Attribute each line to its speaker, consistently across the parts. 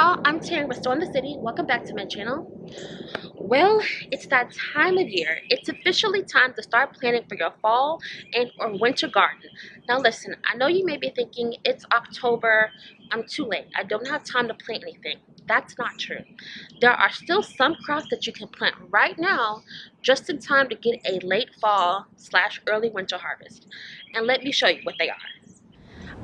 Speaker 1: y'all, I'm Taryn with Store in the City. Welcome back to my channel. Well, it's that time of year. It's officially time to start planning for your fall and or winter garden. Now listen, I know you may be thinking it's October, I'm too late, I don't have time to plant anything. That's not true. There are still some crops that you can plant right now just in time to get a late fall / early winter harvest. And let me show you what they are.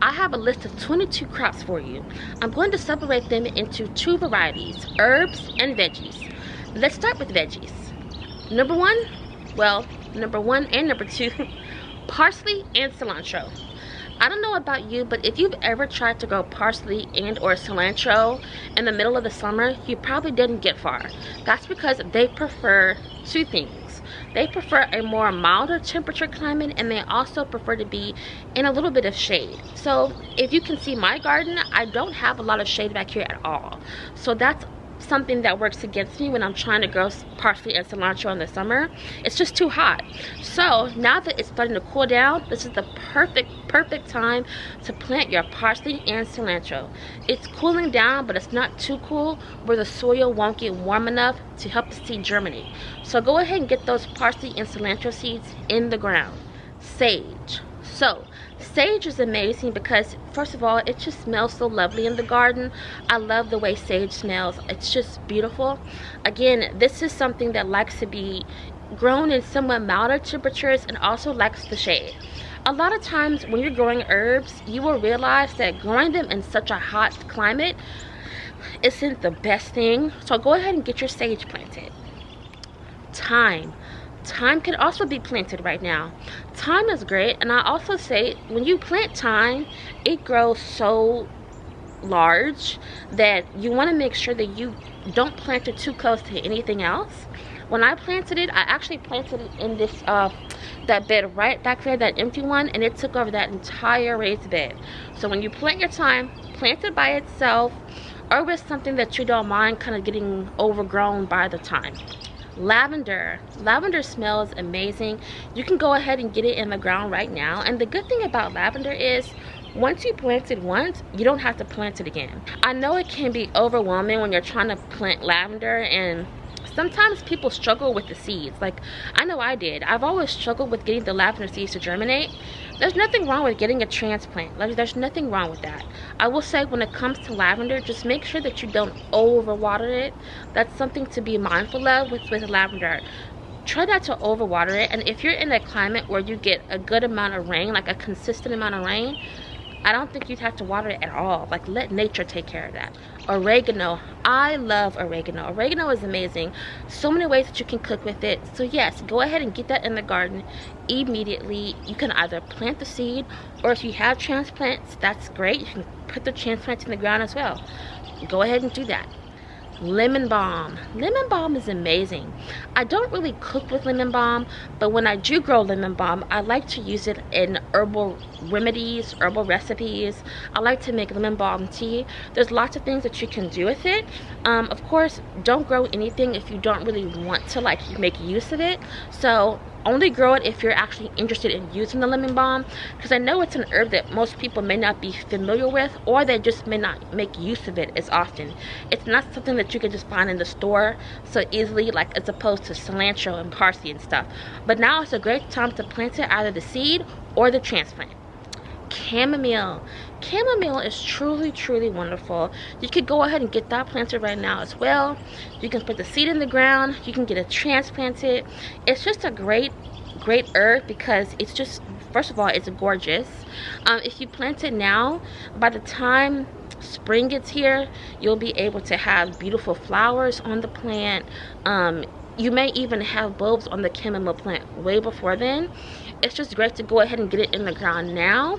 Speaker 1: I have a list of 22 crops for you. I'm going to separate them into two varieties, herbs and veggies. Let's start with veggies. Number one and number two, parsley and cilantro. I don't know about you, but if you've ever tried to grow parsley and or cilantro in the middle of the summer, you probably didn't get far. That's because they prefer two things. They prefer a more milder temperature climate, and they also prefer to be in a little bit of shade. So if you can see my garden, I don't have a lot of shade back here at all. So that's something that works against me when I'm trying to grow parsley and cilantro in the summer. It's just too hot. So now that it's starting to cool down, this is the perfect time to plant your parsley and cilantro. It's cooling down, but it's not too cool where the soil won't get warm enough to help the seed germinate. So go ahead and get those parsley and cilantro seeds in the ground. Sage. So sage is amazing because first of all, it just smells so lovely in the garden. I love the way sage smells. It's just beautiful. Again, this is something that likes to be grown in somewhat milder temperatures and also likes the shade. A lot of times when you're growing herbs, you will realize that growing them in such a hot climate isn't the best thing. So go ahead and get your sage planted. Thyme. Thyme can also be planted right now. Thyme is great, and I also say when you plant thyme, it grows so large that you want to make sure that you don't plant it too close to anything else. When I planted it, I actually planted it in this that bed right back there, that empty one, and it took over that entire raised bed. So when you plant your thyme, plant it by itself or with something that you don't mind kind of getting overgrown by the thyme. Lavender. Lavender smells amazing. You can go ahead and get it in the ground right now, and the good thing about lavender is once you plant it once, you don't have to plant it again. I know it can be overwhelming when you're trying to plant lavender, and sometimes people struggle with the seeds. Like I know I did. I've always struggled with getting the lavender seeds to germinate. There's nothing wrong with getting a transplant. Like there's nothing wrong with that. I will say when it comes to lavender, just make sure that you don't overwater it. That's something to be mindful of with lavender. Try not to overwater it, and if you're in a climate where you get a good amount of rain, like a consistent amount of rain, I don't think you'd have to water it at all. Like let nature take care of that. Oregano. I love oregano. Oregano is amazing. So many ways that you can cook with it. So yes, go ahead and get that in the garden immediately. You can either plant the seed, or if you have transplants, that's great. You can put the transplants in the ground as well. Go ahead and do that. Lemon balm. Lemon balm is amazing. I don't really cook with lemon balm, but when I do grow lemon balm, I like to use it in herbal remedies, herbal recipes. I like to make lemon balm tea. There's lots of things that you can do with it. Of course, don't grow anything if you don't really want to like make use of it. So only grow it if you're actually interested in using the lemon balm, because I know it's an herb that most people may not be familiar with, or they just may not make use of it as often. It's not something that you can just find in the store so easily, like as opposed to cilantro and parsley and stuff. But now it's a great time to plant it, either the seed or the transplant. Chamomile. Chamomile is truly wonderful. You could go ahead and get that planted right now as well. You can put the seed in the ground. You can get it transplanted. It's just a great herb because it's just, first of all, it's gorgeous. If you plant it now, by the time spring gets here, you'll be able to have beautiful flowers on the plant. You may even have bulbs on the chamomile plant way before then. It's just great to go ahead and get it in the ground now,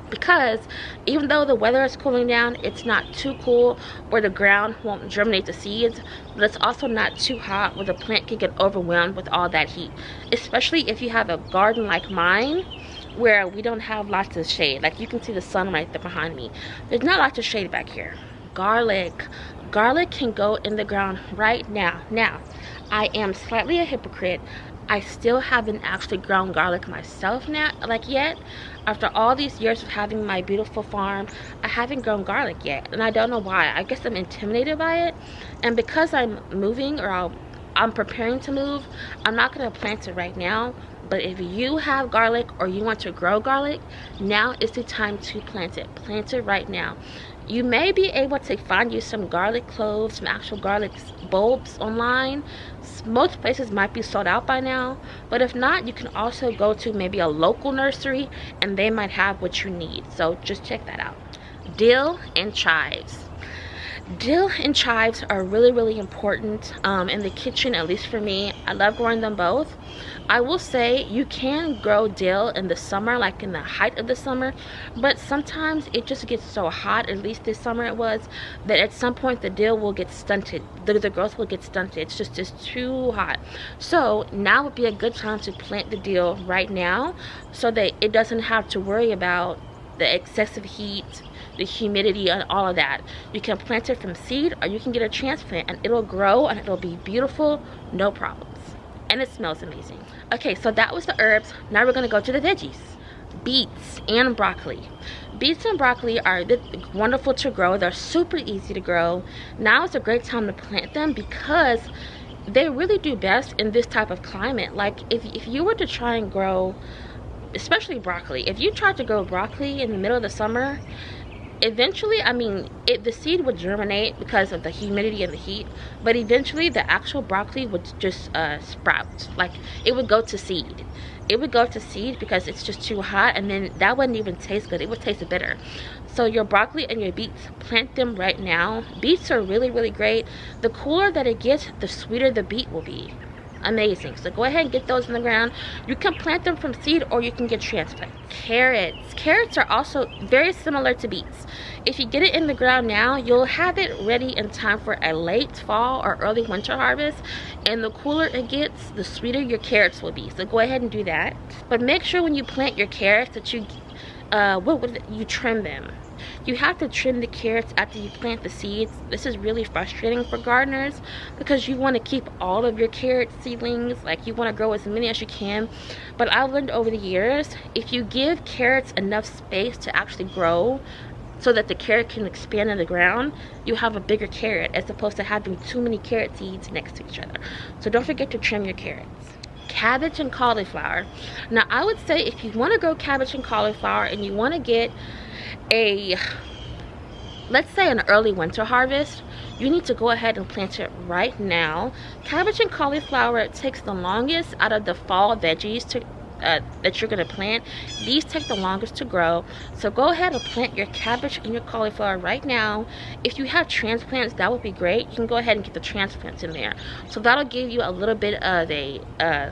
Speaker 1: because even though the weather is cooling down, it's not too cool where the ground won't germinate the seeds, but it's also not too hot where the plant can get overwhelmed with all that heat, especially if you have a garden like mine where we don't have lots of shade. Like you can see the sun right there behind me. There's not lots of shade back here. Garlic. Garlic can go in the ground right now. Now, I am slightly a hypocrite. I still haven't actually grown garlic myself now, like yet. After all these years of having my beautiful farm, I haven't grown garlic yet, and I don't know why. I guess I'm intimidated by it, and because I'm moving, or I'm preparing to move, I'm not going to plant it right now. But if you have garlic or you want to grow garlic, now is the time to plant it. Plant it right now. You may be able to find you some garlic cloves, some actual garlic bulbs online. Most places might be sold out by now, but if not, you can also go to maybe a local nursery and they might have what you need. So just check that out. Dill and chives. Dill and chives are really important in the kitchen, at least for me. I love growing them both. I will say you can grow dill in the summer, like in the height of the summer, but sometimes it just gets so hot, at least this summer it was, that at some point the dill will get stunted. The growth will get stunted. It's just too hot. So now would be a good time to plant the dill right now so that it doesn't have to worry about the excessive heat, the humidity, and all of that. You can plant it from seed or you can get a transplant and it'll grow and it'll be beautiful, no problems. And it smells amazing. Okay, so that was the herbs. Now we're gonna go to the veggies. Beets and broccoli. Beets and broccoli are wonderful to grow. They're super easy to grow. Now is a great time to plant them because they really do best in this type of climate. Like if you were to try and grow, especially broccoli, if you tried to grow broccoli in the middle of the summer, eventually, I mean, the seed would germinate because of the humidity and the heat, but eventually the actual broccoli would just sprout. Like, it would go to seed. It would go to seed because it's just too hot, and then that wouldn't even taste good. It would taste bitter. So your broccoli and your beets, plant them right now. Beets are really great. The cooler that it gets, the sweeter the beet will be. Amazing. So go ahead and get those in the ground. You can plant them from seed or you can get transplants. Carrots are also very similar to beets. If you get it in the ground now, you'll have it ready in time for a late fall or early winter harvest, and the cooler it gets, the sweeter your carrots will be. So go ahead and do that, but make sure when you plant your carrots that you trim them. You have to trim the carrots after you plant the seeds. This is really frustrating for gardeners because you want to keep all of your carrot seedlings. Like, you want to grow as many as you can. But I've learned over the years, if you give carrots enough space to actually grow so that the carrot can expand in the ground, you have a bigger carrot as opposed to having too many carrot seeds next to each other. So don't forget to trim your carrots. Cabbage and cauliflower. Now, I would say if you want to grow cabbage and cauliflower and you want to get let's say an early winter harvest, you need to go ahead and plant it right now. Cabbage and cauliflower takes the longest out of the fall veggies that you're going to plant. These take the longest to grow, so go ahead and plant your cabbage and your cauliflower right now. If you have transplants, that would be great. You can go ahead and get the transplants in there, so that'll give you a little bit of a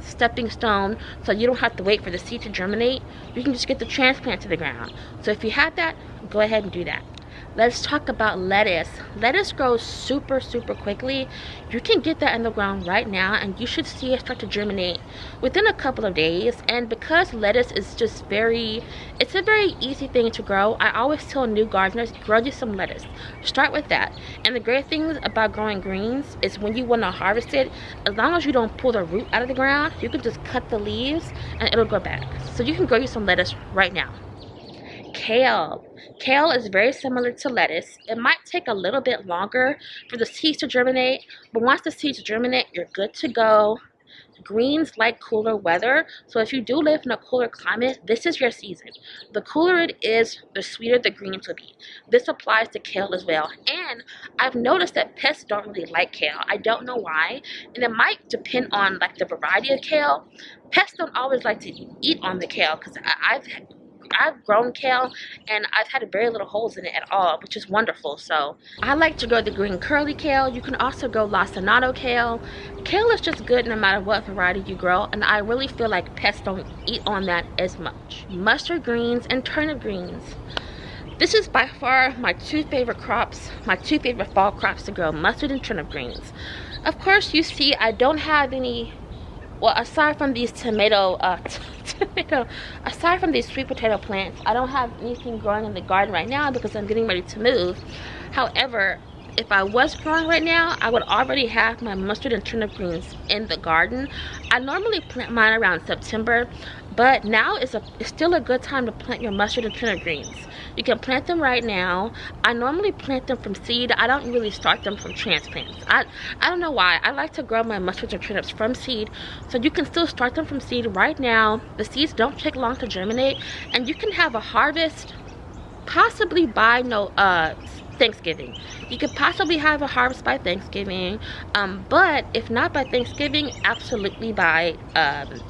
Speaker 1: stepping stone, so you don't have to wait for the seed to germinate. You can just get the transplant to the ground. So if you have that, go ahead and do that. Let's talk about lettuce. Lettuce grows super quickly. You can get that in the ground right now and you should see it start to germinate within a couple of days. And because lettuce is just it's a very easy thing to grow, I always tell new gardeners, grow you some lettuce. Start with that. And the great thing about growing greens is when you want to harvest it, as long as you don't pull the root out of the ground, you can just cut the leaves and it'll grow back. So you can grow you some lettuce right now. Kale. Kale is very similar to lettuce. It might take a little bit longer for the seeds to germinate, but once the seeds germinate, you're good to go. Greens like cooler weather, so if you do live in a cooler climate, this is your season. The cooler it is, the sweeter the greens will be. This applies to kale as well. And I've noticed that pests don't really like kale. I don't know why, and it might depend on like the variety of kale. Pests don't always like to eat on the kale because I've grown kale and I've had very little holes in it at all, which is wonderful. So I like to grow the green curly kale. You can also grow lacinato kale. Kale is just good no matter what variety you grow, and I really feel like pests don't eat on that as much. Mustard greens and turnip greens. This is by far my two favorite crops, my two favorite fall crops to grow, mustard and turnip greens. Of course, you see I don't have any, well, aside from these aside from these sweet potato plants, I don't have anything growing in the garden right now because I'm getting ready to move. However, if I was growing right now, I would already have my mustard and turnip greens in the garden. I normally plant mine around September, but now it's still a good time to plant your mustard and turnip greens. You can plant them right now. I normally plant them from seed. I don't really start them from transplants. I don't know why. I like to grow my mustards and turnips from seed, so you can still start them from seed right now. The seeds don't take long to germinate, and you can have a harvest possibly by Thanksgiving. You could possibly have a harvest by Thanksgiving, but if not by Thanksgiving, absolutely by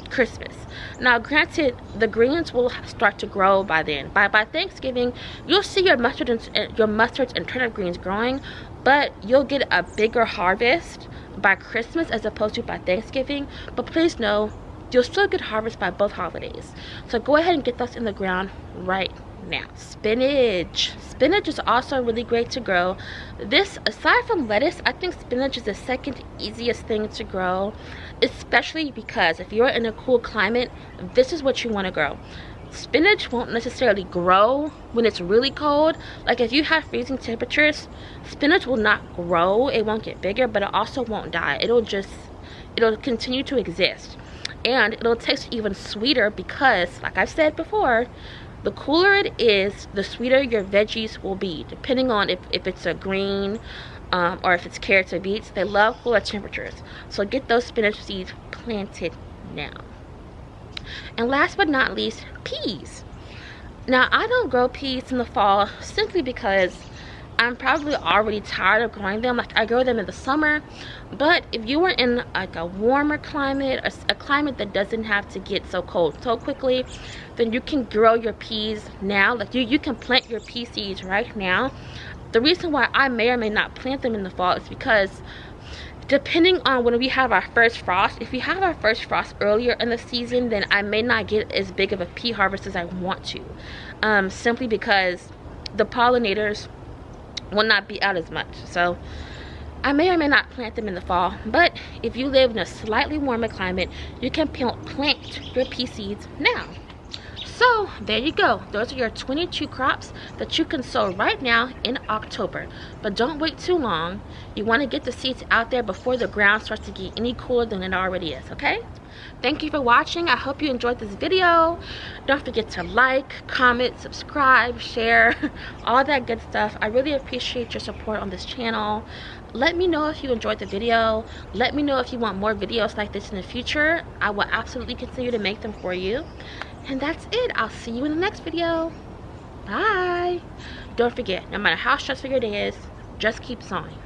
Speaker 1: Christmas. Now granted, the greens will start to grow by then. By Thanksgiving, you'll see your mustards and turnip greens growing, but you'll get a bigger harvest by Christmas as opposed to by Thanksgiving. But please know, you'll still get harvest by both holidays. So go ahead and get those in the ground right now. Spinach is also really great to grow. This, aside from lettuce, I think spinach is the second easiest thing to grow, especially because if you're in a cool climate, this is what you want to grow. Spinach won't necessarily grow when it's really cold. Like if you have freezing temperatures, spinach will not grow. It won't get bigger, but it also won't die. It'll continue to exist, and it'll taste even sweeter because, like I've said before, the cooler it is, the sweeter your veggies will be, depending on if it's a green or if it's carrots or beets. They love cooler temperatures. So get those spinach seeds planted now. And last but not least, peas. Now, I don't grow peas in the fall simply because I'm probably already tired of growing them. Like, I grow them in the summer, but if you were in like a warmer climate, a climate that doesn't have to get so cold so quickly, then you can grow your peas now. Like you can plant your pea seeds right now. The reason why I may or may not plant them in the fall is because depending on when we have our first frost, if we have our first frost earlier in the season, then I may not get as big of a pea harvest as I want to, simply because the pollinators will not be out as much. So I may or may not plant them in the fall, but if you live in a slightly warmer climate, you can plant your pea seeds now. So there you go. Those are your 22 crops that you can sow right now in October. But don't wait too long. You want to get the seeds out there before the ground starts to get any cooler than it already is, okay? Thank you for watching. I hope you enjoyed this video. Don't forget to like, comment, subscribe, share, all that good stuff. I really appreciate your support on this channel. Let me know if you enjoyed the video. Let me know if you want more videos like this in the future. I will absolutely continue to make them for you. And that's it. I'll see you in the next video. Bye. Don't forget, no matter how stressful your day is, just keep sowing.